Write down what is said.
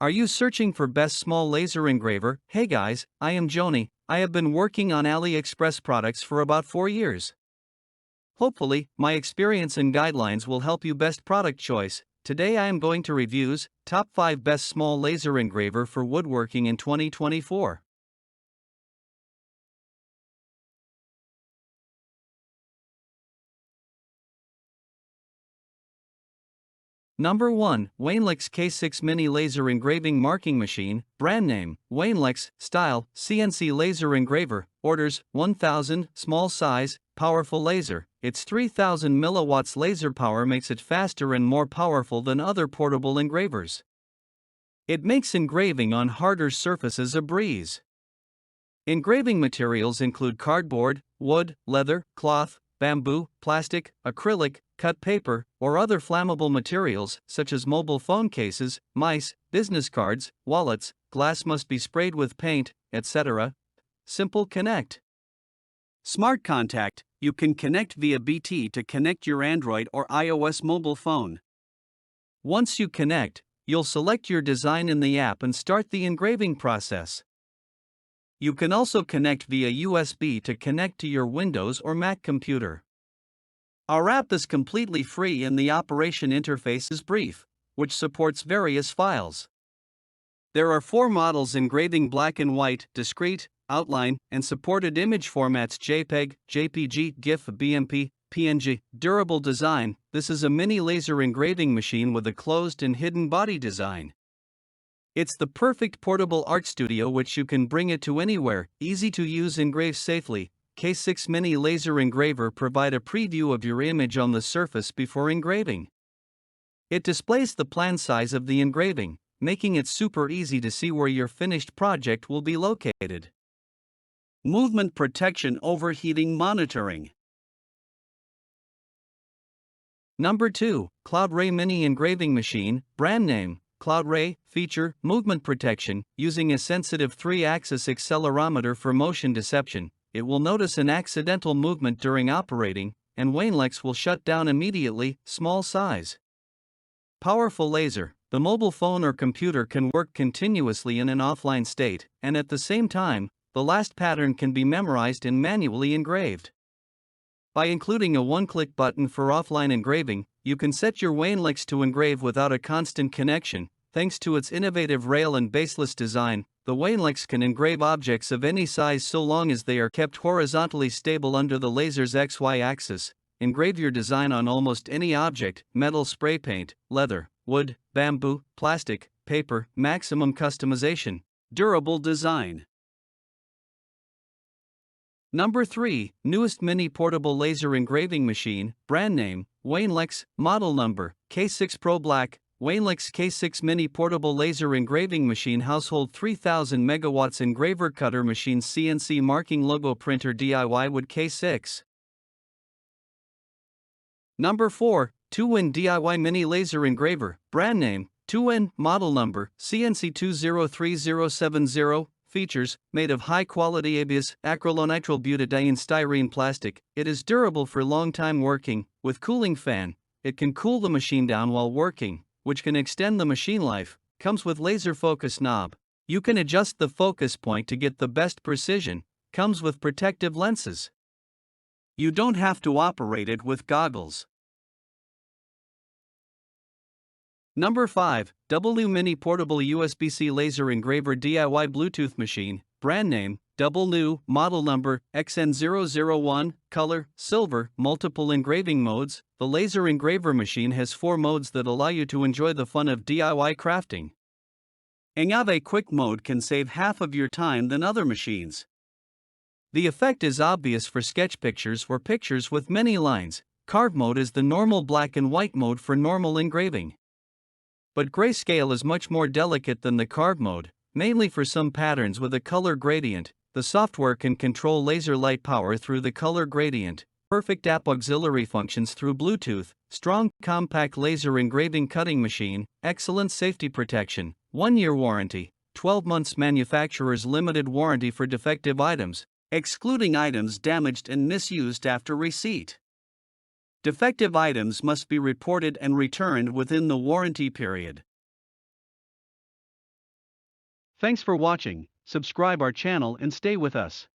Are you searching for best small laser engraver? Hey guys, I am Joni. I have been working on AliExpress products for about 4 years. Hopefully, my experience and guidelines will help you best product choice. Today I am going to reviews top 5 best small laser engraver for woodworking in 2024. Number 1. WAINLUX K6 Mini Laser Engraving Marking Machine. Brand name, WAINLUX. Style, CNC Laser Engraver. Orders, 1000. Small size, powerful laser. Its 3000 milliwatts laser power makes it faster and more powerful than other portable engravers. It makes engraving on harder surfaces a breeze. Engraving materials include cardboard, wood, leather, cloth, bamboo, plastic, acrylic, cut paper, or other flammable materials such as mobile phone cases, mice, business cards, wallets. Glass must be sprayed with paint, etc. Simple Connect. Smart Contact. You can connect via BT to connect your Android or iOS mobile phone. Once you connect, you'll select your design in the app and start the engraving process. You can also connect via USB to connect to your Windows or Mac computer. Our app is completely free and the operation interface is brief, which supports various files. There are 4 models: engraving black and white, discrete, outline, and supported image formats: JPEG, JPG, GIF, BMP, PNG. Durable design. This is a mini laser engraving machine with a closed and hidden body design. It's the perfect portable art studio which you can bring it to anywhere. Easy to use, engrave safely. K6 Mini Laser Engraver provide a preview of your image on the surface before engraving. It displays the plan size of the engraving, making it super easy to see where your finished project will be located. Movement protection, overheating monitoring. Number 2. Cloudray Mini Engraving Machine. Brand name, Cloudray. Feature, movement protection. Using a sensitive 3-axis accelerometer for motion deception, it will notice an accidental movement during operating, and WAINLUX will shut down immediately. Small size. Powerful laser. The mobile phone or computer can work continuously in an offline state, and at the same time, the last pattern can be memorized and manually engraved. By including a one-click button for offline engraving, you can set your WAINLUX to engrave without a constant connection. Thanks to its innovative rail and baseless design, the WAINLUX can engrave objects of any size so long as they are kept horizontally stable under the laser's XY axis. Engrave your design on almost any object: metal, spray paint, leather, wood, bamboo, plastic, paper. Maximum customization. Durable design. Number 3. Newest Mini Portable Laser Engraving Machine. Brand name, WAINLUX. Model number, K6 Pro Black. WAINLUX K6 Mini Portable Laser Engraving Machine. Household 3000 megawatts engraver cutter machine, CNC marking, logo printer, DIY wood. K6. Number 4. TwoWin DIY Mini Laser Engraver. Brand name, Twoin. Model number, CNC 203070. Features, made of high-quality ABS, acrylonitrile butadiene styrene plastic. It is durable for long time working. With cooling fan, it can cool the machine down while working, which can extend the machine life. Comes with laser focus knob. You can adjust the focus point to get the best precision. Comes with protective lenses. You don't have to operate it with goggles. Number 5. WAINLUX Mini Portable USBC Laser Engraver DIY Bluetooth Machine. Brand name, WAINLUX. Model number, XN001. Color, silver. Multiple engraving modes. The laser engraver machine has 4 modes that allow you to enjoy the fun of DIY crafting. Engraver Quick mode can save half of your time than other machines. The effect is obvious for sketch pictures or pictures with many lines. Carve mode is the normal black and white mode for normal engraving. But grayscale is much more delicate than the carve mode, mainly for some patterns with a color gradient. The software can control laser light power through the color gradient. Perfect app auxiliary functions through Bluetooth. Strong, compact laser engraving cutting machine. Excellent safety protection. 1-year warranty. 12 months manufacturer's limited warranty for defective items, excluding items damaged and misused after receipt. Defective items must be reported and returned within the warranty period. Thanks for watching, subscribe our channel and stay with us.